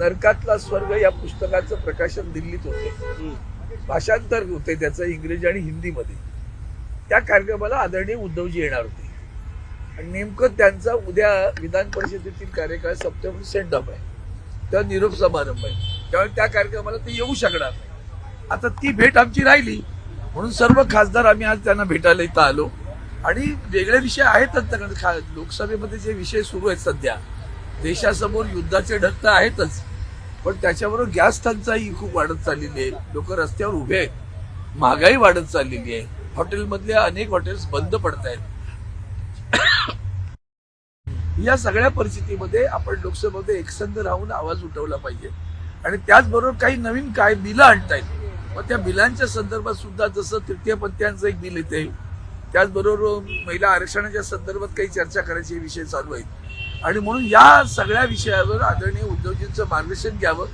नरकातला स्वर्ग या पुस्तकाचं प्रकाशन दिल्लीत होतं. भाषांतर होते त्याचं इंग्रजी आणि हिंदीमध्ये. त्या कार्यक्रमाला आदरणीय उद्धवजी येणार होते आणि नेमकं त्यांचा उद्या विधान परिषदेतील कार्यकाळ सप्टेंबर सेंड ऑफ आहे, तेव्हा निरोप समारंभ आहे. त्यामुळे त्या कार्यक्रमाला ते येऊ शकणार नाही. आता ती भेट आमची राहिली म्हणून सर्व खासदार आम्ही आज त्यांना भेटायला इथं आलो. आणि वेगळे विषय आहेतच. लोकसभेमध्ये जे विषय सुरू आहेत सध्या, देशासमोर युद्धाचे ढग तर आहेतच, पण त्याच्याबरोबर गॅस टंचाई खूप वाढत चाललेली आहे. लोक रस्त्यावर उभे आहेत, महागाई वाढत चाललेली आहे, हॉटेलमधले अनेक हॉटेल्स बंद पडत आहेत. या सगळ्या परिस्थितीमध्ये आपण लोकसभेमध्ये एकसंध राहून आवाज उठवला पाहिजे. आणि त्याचबरोबर काही नवीन काय बिलं आणतायत, मग त्या बिलांच्या संदर्भात सुद्धा जसं तृतीयपंथीयांचं एक बिल येते, त्याचबरोबर महिला आरक्षणाच्या संदर्भात काही चर्चा करायचे विषय चालू आहेत. आणि म्हणून या सगळ्या विषयावर आदरणीय उद्धवजींचं मार्गदर्शन घ्यावं.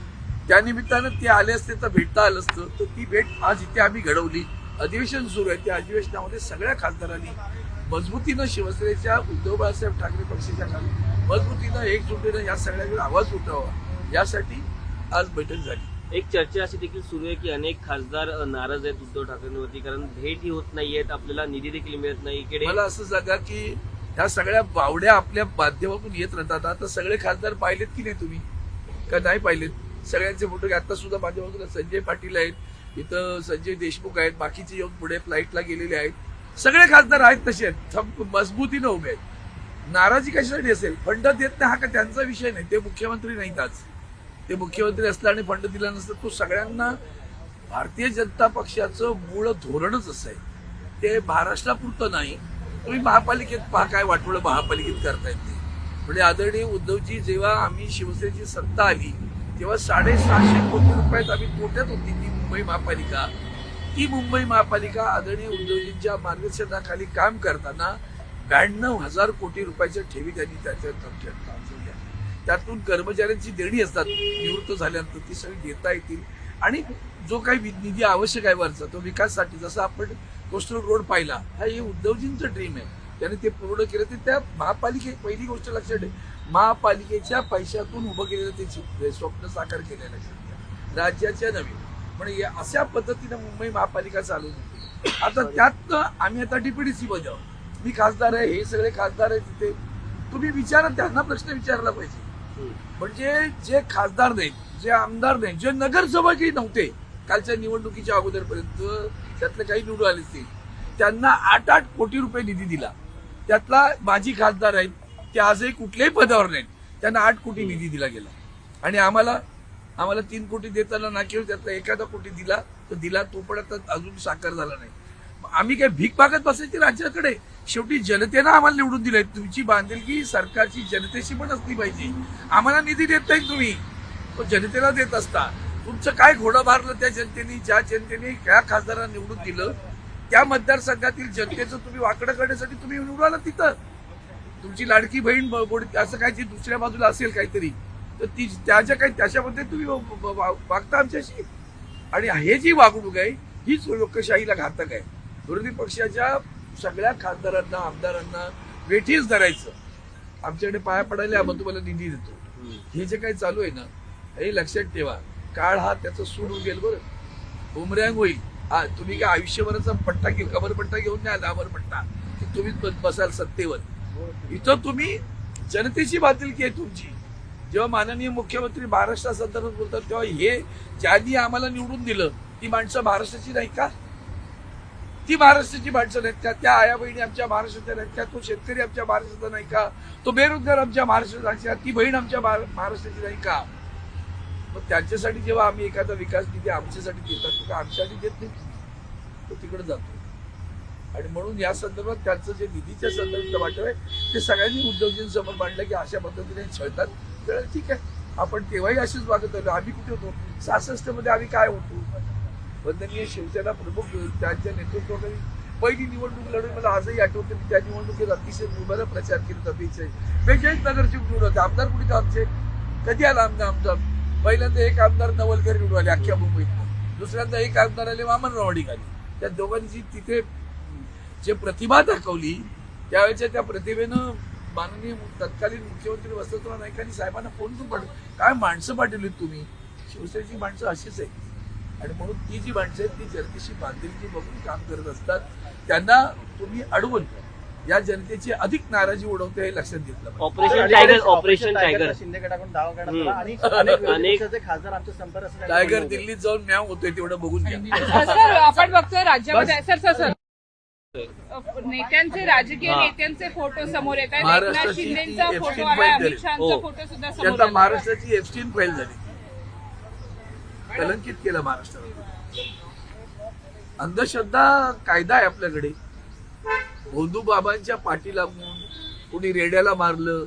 त्यानिमित्तानं ते आले असते तर भेटता आलं असतं. तर ती भेट आज इथे आम्ही घडवली. अधिवेशन सुरू आहे, त्या अधिवेशनामध्ये सगळ्या खासदारांनी मजबूतीनं शिवसेनेच्या उद्धव बाळासाहेब ठाकरे पक्षाच्या खाली मजबूतीनं एकजुटीनं या सगळ्यावर आवाज उठवावा, यासाठी आज बैठक झाली. एक चर्चा अशी देखील सुरू आहे की अनेक खासदार नाराज आहेत उद्धव ठाकरेंवरती, कारण भेटही होत नाहीयेत, आपल्याला निधी देखील मिळत नाही. इकडे मला असं सांगा की ह्या सगळ्या बावड्या आपल्या माध्यमातून येत राहतात. आता सगळे खासदार पाहिलेत की नाही तुम्ही, का नाही पाहिलेत? सगळ्यांचे फोटो आता सुद्धा माझ्या बाजूला संजय पाटील आहेत, इथं संजय देशमुख आहेत, बाकीचे येऊन पुढे फ्लाईटला गेलेले आहेत. सगळे खासदार आहेत तसे आहेत, मजबूतीनं उभे आहेत. नाराजी कशासाठी असेल? फंड देत नाही हा का त्यांचा विषय नाही. ते मुख्यमंत्री नाहीत आज. ते मुख्यमंत्री असला आणि फंड दिला नसतं, तो सगळ्यांना भारतीय जनता पक्षाचं मूळ धोरणच असं आहे. ते महाराष्ट्रापुरतं नाही. तुम्ही महापालिकेत पहा काय वाटोळं महापालिकेत करता येते. म्हणजे आदरणीय उद्धवजी जेव्हा आम्ही शिवसेनेची सत्ता आली तेव्हा 650 कोटी रुपयात आम्ही तोट्यात होती ती मुंबई महापालिका. ती मुंबई महापालिका आदरणीय उद्धवजींच्या मार्गदर्शनाखाली काम करताना 92,000 कोटी रुपयाच्या ठेवी त्यांनी त्याच्या त्यातून कर्मचाऱ्यांची देणी असतात निवृत्त झाल्यानंतर ती सगळी देता येतील. आणि जो काही निधी आवश्यक आहे वरचा तो विकासासाठी, जसं आपण कोस्टल रोड पाहिला, हा हे उद्धवजींचं ड्रीम आहे, त्याने ते पूर्ण केलं. ते त्या महापालिके पहिली गोष्ट लक्षात ठेव, महापालिकेच्या पैशातून उभं केलेलं ते स्वप्न साकार केलेलं आहे राज्याच्या नवीन. म्हणजे अशा पद्धतीनं मुंबई महापालिका चालवत होती. आता त्यात आम्ही आता डीपीडीसी बजाव, मी खासदार आहे, हे सगळे खासदार आहे तिथे. तुम्ही विचारा, त्यांना प्रश्न विचारला पाहिजे. म्हणजे जे खासदार नाहीत, जे आमदार नाहीत, जे नगरसेवकही नव्हते कालच्या निवडणुकीच्या अगोदरपर्यंत, त्यातले काही निवडून आले असतील, त्यांना 8-8 कोटी रुपये निधी दिला. त्यातला माजी खासदार आहेत ते आजही कुठल्याही पदावर नाहीत, त्यांना 8 कोटी निधी दिला गेला. आणि आम्हाला 3 कोटी देताना ना केवळ त्यातला एखादा कोटी दिला तर दिला, तो पण आता अजून साकार झाला नाही. आम्ही काय भीक मागत बसायची राज्याकडे? शेवटी जनतेनं आम्हाला निवडून दिलंय. तुमची बांधिलकी सरकारची जनतेशी पण असली पाहिजे. आम्हाला निधी देत नाही तुम्ही, तो जनतेला देत असता. तुमचं काय घोडं मारलं त्या जनतेने? ज्या जनतेने त्या खासदारांना निवडून दिलं त्या मतदारसंघातील जनतेचं तुम्ही वाकडं करण्यासाठी तुम्ही निवडून आला तिथं. तुमची लाडकी बहीण असं काय जी दुसऱ्या बाजूला असेल काहीतरी, तर ती त्याच्या काही त्याच्यामध्ये तुम्ही वागता आमच्याशी. आणि हे जी वागणूक आहे हीच लोकशाहीला घातक आहे. विरोधी पक्षाच्या सगळ्या खासदारांना आमदारांना वेठीच धरायचं, आमच्याकडे पाया पडायला मग तुम्हाला निधी देतो, हे जे काही चालू आहे ना, हे लक्षात ठेवा. काळ हा त्याचं सूड उगेल बरं, बुमरँग होईल. हा तुम्ही काय आयुष्यभराचा पट्टा घेऊन कमरपट्टा घेऊन नाही आला, अमरपट्टा की तुम्हीच बसाल सत्तेवर. इथं तुम्ही जनतेची बांधिलकी आहे तुमची. जेव्हा माननीय मुख्यमंत्री महाराष्ट्रासंदर्भात बोलतात तेव्हा हे ज्यांनी आम्हाला निवडून दिलं ती माणसं महाराष्ट्राची नाही का? ती महाराष्ट्राची माणसं नाहीत का? त्या आया बहिणी आमच्या महाराष्ट्राच्या नाहीत का? तो शेतकरी आमच्या महाराष्ट्राचा नाही का? तो बेरोजगार आमच्या महाराष्ट्राचा, ती बहीण आमच्या महाराष्ट्राची नाही का? मग त्यांच्यासाठी जेव्हा आम्ही एखादा विकास निधी आमच्यासाठी देतात, आमच्यासाठी देत नाही, तो तिकडे जातो. आणि म्हणून या संदर्भात त्यांचं जे निधीच्या संदर्भात वाटत आहे ते सगळ्यांनी उद्धवजींसमोर मांडलं की अशा पद्धतीने छळतात. तर ठीक आहे, आपण तेव्हाही अशीच वागत आलो. आम्ही कुठे होतो? 66 मध्ये आम्ही काय होतो? वंदनीय शिवसेना प्रमुख त्यांच्या नेतृत्वाखाली पहिली निवडणूक लढून मला आजही आठवते. त्या निवडणुकीत अतिशय मुबलक प्रचार केला. 42 नगरचे निवडून होते. आमदार कुठे आमचे? कधी आला आमदार? पहिल्यांदा एक आमदार नवलकर निवडून आले अख्ख्या मुंबईत, दुसऱ्यांदा एक आमदार आले वामनराव निघाले. त्या दोघांची तिथे जे प्रतिभा दाखवली त्यावेळेच्या त्या प्रतिभेनं माननीय तत्कालीन मुख्यमंत्री वसंतराव नाईकांनी साहेबांना फोन करून काय माणसं पाठवलीत तुम्ही, शिवसेनेची माणसं अशीच आहे. आणि म्हणून ती जी माणसं आहेत ती जनतेशी बांधिलकी बघून काम करत असतात. त्यांना तुम्ही अडवून या जनतेची अधिक नाराजी उडवते हे लक्षात घेतलं पाहिजे. ऑपरेशन टायगर शिंदे गटाकडून दावा करण्यात आला आणि अनेक पक्षाचे खासदार आमच्या संपर्क असल्याने टायगर दिल्लीत जाऊन म्याव होतोय तेवढं बघून घ्या. सर आपण बघतोय राज्यामध्ये सर नेत्यांचे राजकीय नेत्यांचे फोटो समोर येत आहेत. एकनाथ महाराष्ट्राची शिंदेचा ती फोटो एफस्टीन आला, फाईल अमित झाली. शहाचा हो. फोटो सुद्धा समोर त्यांचा आला. महाराष्ट्राची एफस्टीन फाईल झाली. कलंकित केलं महाराष्ट्राला. अंधश्रद्धा कायदा आहे आपल्याकडे. भोंदू बाबांच्या पाठी लागून कुणी रेड्याला मारलं,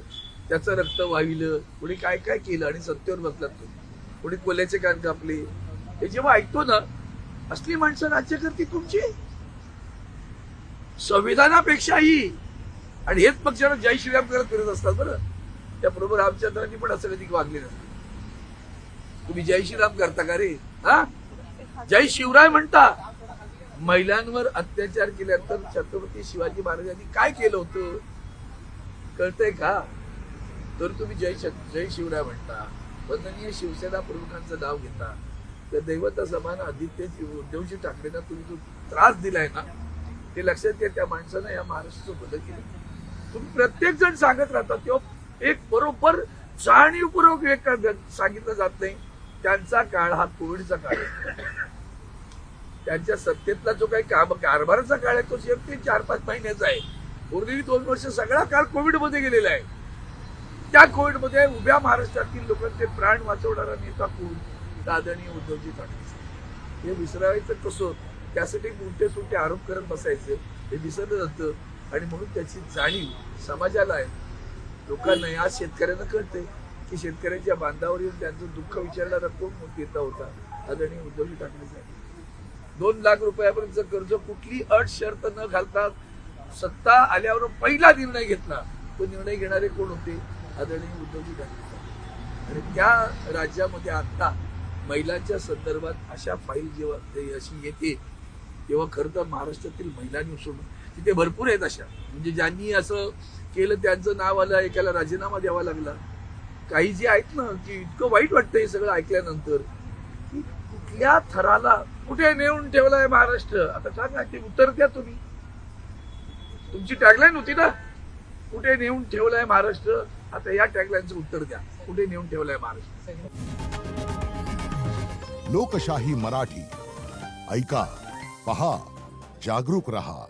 त्याचं रक्त वाहिलं, कुणी काय काय केलं आणि सत्तेवर बसलात तुम्ही. कुणी कोल्याचे कान कापले. हे जेव्हा ऐकतो ना, असली माणसं राज्यकर्ती तुमची संविधानापेक्षाही. आणि हेच पक्षाला जय श्रीराम करत फिरत असतात बरं. त्याबरोबर रामचंद्रांनी पण असं कधी वागले नसते. तुम्ही जय श्रीराम करता का रे? हा, जय शिवराय म्हणता. महिलांवर अत्याचार केल्यानंतर छत्रपती शिवाजी महाराजांनी काय केलं होतं कळतंय का? तर तुम्ही जय शिवराय म्हणता. वंदनीय शिवसेना प्रमुखांचं नाव घेता. त्या दैवता समान आदित्य उद्धवजी ठाकरेंना तुम्ही जो त्रास दिलाय ना, ते लक्षात घ्या. त्या माणसानं या महाराष्ट्राचं बदल केलं. तुम्ही प्रत्येक जण सांगत राहता तेव्हा एक बरोबर जाणीवपूर्वक एक सांगितलं जात नाही. त्यांचा काळ हा कोविडचा काळ आहे. त्यांच्या सत्तेतला जो काही कारभाराचा काळ आहे तो शेवटी 4-5 महिन्याचा आहे. उर्वरित 2 वर्ष सगळा काळ कोविडमध्ये गेलेला आहे. त्या कोविडमध्ये उभ्या महाराष्ट्रातील लोकांचे प्राण वाचवणारा नेता कोण? आदरणीय उद्धवजी ठाकरे. हे विसरायचं कसं? त्यासाठी उलटे सुलटे आरोप करत बसायचे हे विसरलं जातं. आणि म्हणून त्याची जाणीव समाजाला आहे, लोकांना आहे. आज शेतकऱ्यांना कळतंय की शेतकऱ्यांच्या बांधावर येऊन त्यांचं दुःख विचारणारा कोण नेता होता? आदरणीय उद्धवजी ठाकरे साहेब. 2 लाख रुपयापर्यंत कर्ज कुठली अट शर्त न घालता सत्ता आल्यावर पहिला निर्णय घेतला. तो निर्णय घेणारे कोण होते? आदरणीय उद्धवजी ठाकरे साहेब. आणि त्या राज्यामध्ये आता महिलांच्या संदर्भात अशा फाईल जेव्हा अशी येते तेव्हा खरं तर महाराष्ट्रातील महिलांनी सोडून तिथे भरपूर आहेत अशा, म्हणजे ज्यांनी असं केलं त्यांचं नाव आलं, एकाला राजीनामा द्यावा लागला. काही जे आहेत ना की इतकं वाईट वाटतं हे सगळं ऐकल्यानंतर की कुठल्या थराला कुठे नेऊन ठेवलाय महाराष्ट्र. आता सांगा, ते उत्तर द्या तुम्ही. तुमची टॅगलाईन होती ना, कुठे नेऊन ठेवलाय महाराष्ट्र. आता या टॅगलाईनचं उत्तर द्या, कुठे नेऊन ठेवलाय महाराष्ट्र. लोकशाही मराठी ऐका, पहा, जागरूक रहा.